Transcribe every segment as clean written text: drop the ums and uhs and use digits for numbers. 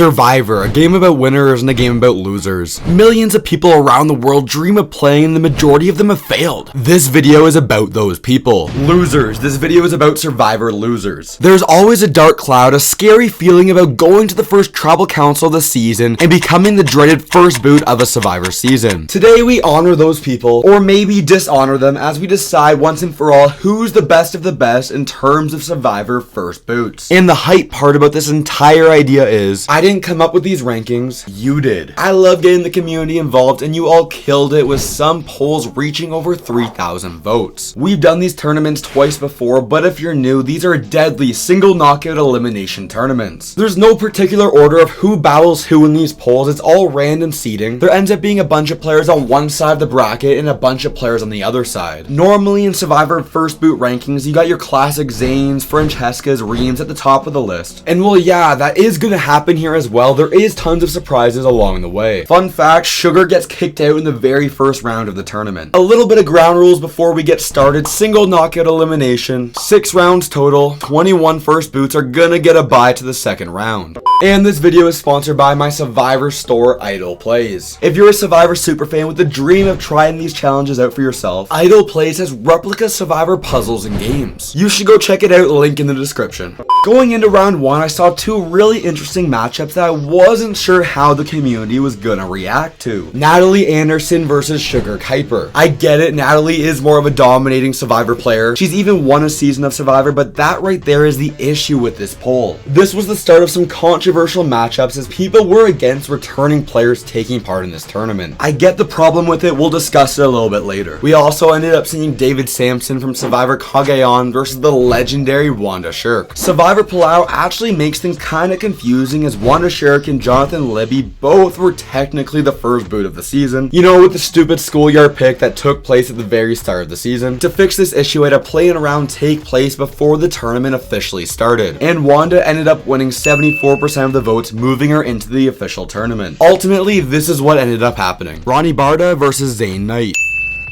Survivor, a game about winners and a game about losers. Millions of people around the world dream of playing and the majority of them have failed. This video is about those people. Losers, this video is about Survivor losers. There's always a dark cloud, a scary feeling about going to the first tribal council of the season and becoming the dreaded first boot of a Survivor season. Today we honor those people, or maybe dishonor them, as we decide once and for all who's the best of the best in terms of Survivor first boots. And the hype part about this entire idea is, I didn't come up with these rankings, you did. I love getting the community involved and you all killed it with some polls reaching over 3,000 votes. We've done these tournaments twice before, but if you're new, these are deadly single knockout elimination tournaments. There's no particular order of who battles who in these polls, it's all random seeding. There ends up being a bunch of players on one side of the bracket and a bunch of players on the other side. Normally in Survivor first boot rankings, you got your classic Zanes, Francescas, Reams at the top of the list. And well, yeah, that is gonna happen here as well. There is tons of surprises along the way. Fun fact, Sugar gets kicked out in the very first round of the tournament. A little bit of ground rules before we get started. Single knockout elimination, 6 rounds total, 21 first boots are gonna get a bye to the second round. And this video is sponsored by my Survivor store, Idle Plays. If you're a Survivor superfan with the dream of trying these challenges out for yourself, Idle Plays has replica Survivor puzzles and games. You should go check it out, link in the description. Going into round 1, I saw 2 really interesting matchups that I wasn't sure how the community was gonna react to. Natalie Anderson versus Sugar Kuiper. I get it, Natalie is more of a dominating Survivor player. She's even won a season of Survivor, but that right there is the issue with this poll. This was the start of some controversial matchups as people were against returning players taking part in this tournament. I get the problem with it, we'll discuss it a little bit later. We also ended up seeing David Sampson from Survivor Cagayan versus the legendary Wanda Shirk. Survivor Palau actually makes things kinda confusing as Wanda Shirk and Jonathan Libby both were technically the first boot of the season. You know, with the stupid schoolyard pick that took place at the very start of the season. To fix this issue, I had a play-in round take place before the tournament officially started. And Wanda ended up winning 74% of the votes, moving her into the official tournament. Ultimately, this is what ended up happening. Ronnie Barda versus Zane Knight.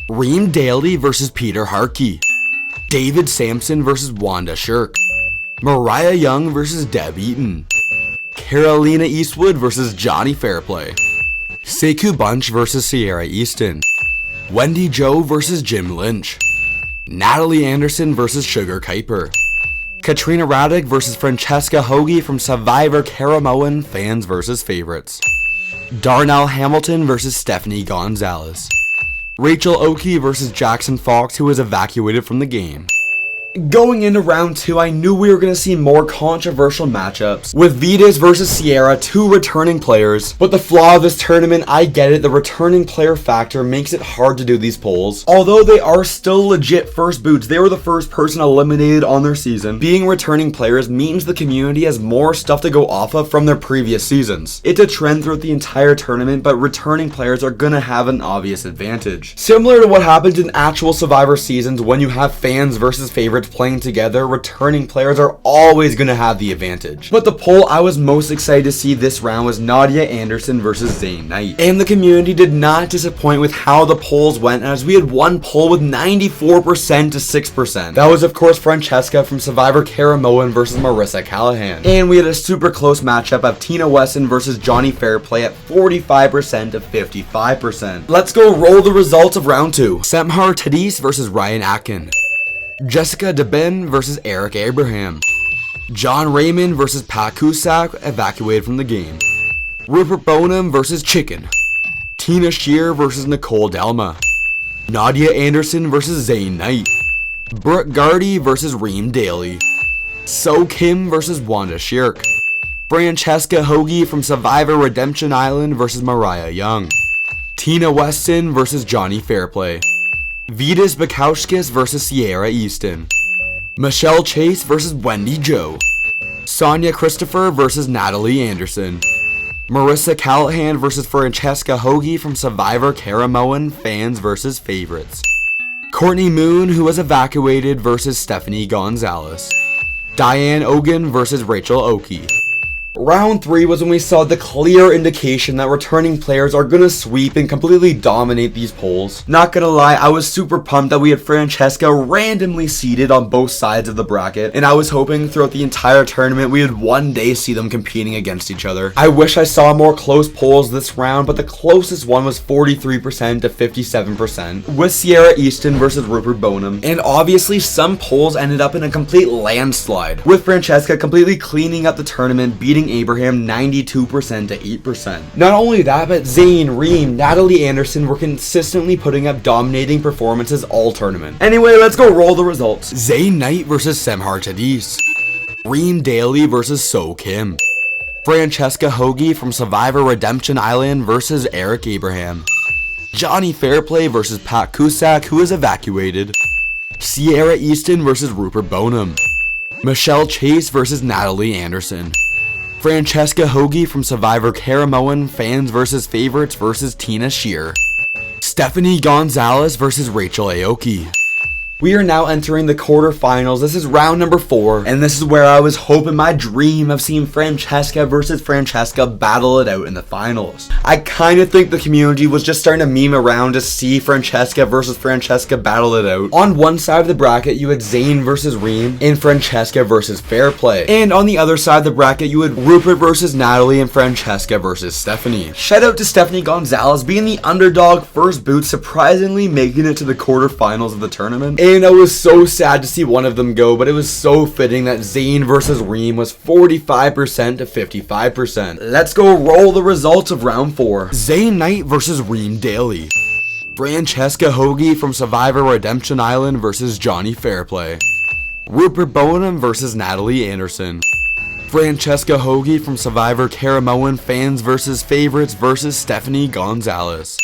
Reem Daly versus Peter Harkey. David Sampson versus Wanda Shirk. Mariah Young versus Deb Eaton. Carolina Eastwood versus Johnny Fairplay. Sekou Bunch versus Sierra Easton. Wendy Joe versus Jim Lynch. Natalie Anderson versus Sugar Kuiper. Katrina Raddick versus Francesca Hoagie from Survivor Caramoan fans versus favorites. Darnell Hamilton versus Stephanie Gonzalez. Rachel Oakey versus Jackson Fox, who was evacuated from the game. Going into round 2, I knew we were going to see more controversial matchups, with Vitas versus Sierra, 2 returning players. But the flaw of this tournament, I get it, the returning player factor makes it hard to do these polls. Although they are still legit first boots, they were the first person eliminated on their season. Being returning players means the community has more stuff to go off of from their previous seasons. It's a trend throughout the entire tournament, but returning players are going to have an obvious advantage. Similar to what happens in actual Survivor seasons when you have fans versus favorites playing together, returning players are always going to have the advantage. But the poll I was most excited to see this round was Nadia Anderson versus Zane Knight. And the community did not disappoint with how the polls went, as we had one poll with 94% to 6%. That was of course Francesca from Survivor Caramoan versus Marissa Callahan. And we had a super close matchup of Tina Wesson versus Johnny Fairplay at 45% to 55%. Let's go roll the results of round 2. Semhar Tadis versus Ryan Atkin. Jessica DeBen versus Eric Abraham. John Raymond versus Pat Cusack, evacuated from the game. Rupert Bonham versus Chicken. Tina Shear versus Nicole Delma. Nadia Anderson versus Zane Knight. Brooke Gardy versus Reem Daly. So Kim versus Wanda Shirk. Francesca Hoagie from Survivor Redemption Island versus Mariah Young. Tina Weston versus Johnny Fairplay. Vitas Bakauskas versus Sierra Easton. Michelle Chase versus Wendy Joe. Sonia Christopher versus Natalie Anderson. Marissa Callahan versus Francesca Hoagie from Survivor Caramoan fans versus favorites. Courtney Moon, who was evacuated, versus Stephanie Gonzalez. Diane Ogan versus Rachel Oakey. Round 3 was when we saw the clear indication that returning players are gonna sweep and completely dominate these polls. Not gonna lie, I was super pumped that we had Francesca randomly seeded on both sides of the bracket, and I was hoping throughout the entire tournament we would one day see them competing against each other. I wish I saw more close polls this round, but the closest one was 43% to 57%, with Ciara Easton versus Rupert Boneham, and obviously some polls ended up in a complete landslide, with Francesca completely cleaning up the tournament, beating Abraham 92% to 8%. Not only that, but Zayn, Reem, Natalie Anderson were consistently putting up dominating performances all tournament. Anyway, let's go roll the results. Zayn Knight versus Semhar Tadis. Reem Daly versus So Kim. Francesca Hogi from Survivor Redemption Island versus Eric Abraham. Johnny Fairplay versus Pat Cusack, who is evacuated. Ciara Easton versus Rupert Boneham. Michelle Chase versus Natalie Anderson. Francesca Hogi from Survivor Caramoan, fans versus favorites versus Tina Shear. Stephanie Gonzalez versus Rachel Aoki. We are now entering the quarterfinals. This is round number 4, and this is where I was hoping my dream of seeing Francesca versus Francesca battle it out in the finals. I kind of think the community was just starting to meme around to see Francesca versus Francesca battle it out. On one side of the bracket, you had Zayn versus Reem and Francesca versus Fairplay. And on the other side of the bracket, you had Rupert versus Natalie and Francesca versus Stephanie. Shout out to Stephanie Gonzalez being the underdog first boot, surprisingly making it to the quarterfinals of the tournament. And I was so sad to see one of them go, but it was so fitting that Zayn versus Reem was 45% to 55%. Let's go roll the results of round 4. Zayn Knight versus Reem Daly. Francesca Hogi from Survivor Redemption Island versus Johnny Fairplay. Rupert Boneham versus Natalie Anderson. Francesca Hogi from Survivor Caramoan, fans versus favorites versus Stephanie Gonzalez.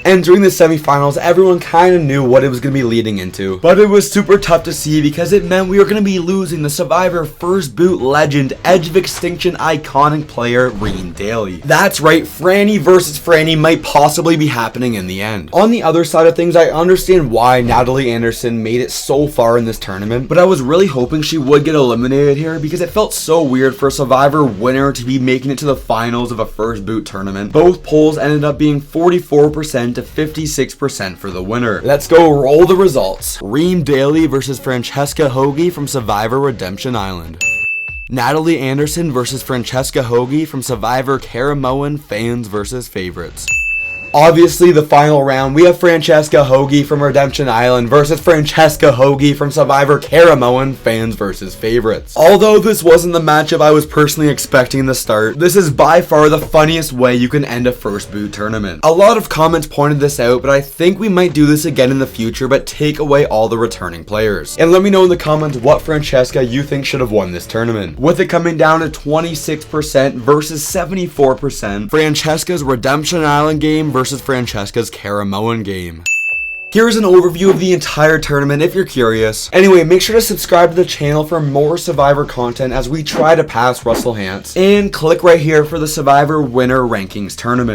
Entering the semifinals, everyone kind of knew what it was going to be leading into, but it was super tough to see because it meant we were going to be losing the Survivor First Boot legend, Edge of Extinction iconic player, Reem Daly. That's right, Frannie versus Frannie might possibly be happening in the end. On the other side of things, I understand why Natalie Anderson made it so far in this tournament, but I was really hoping she would get eliminated here because it felt so weird for a Survivor winner to be making it to the finals of a First Boot tournament. Both polls ended up being 44% to 56% for the winner. Let's go roll the results. Reem Daly versus Francesca Hogi from Survivor Redemption Island. Natalie Anderson versus Francesca Hogi from Survivor Caramoan, fans versus favorites. Obviously, the final round, we have Francesca Hogi from Redemption Island versus Francesca Hogi from Survivor Caramoan, fans versus favorites. Although this wasn't the matchup I was personally expecting in the start, this is by far the funniest way you can end a First Boot tournament. A lot of comments pointed this out, but I think we might do this again in the future, but take away all the returning players. And let me know in the comments what Francesca you think should have won this tournament. With it coming down to 26% versus 74%, Francesca's Redemption Island game versus Francesca's Caramoan game. Here's an overview of the entire tournament if you're curious. Anyway, make sure to subscribe to the channel for more Survivor content as we try to pass Russell Hantz. And click right here for the Survivor Winner Rankings tournament.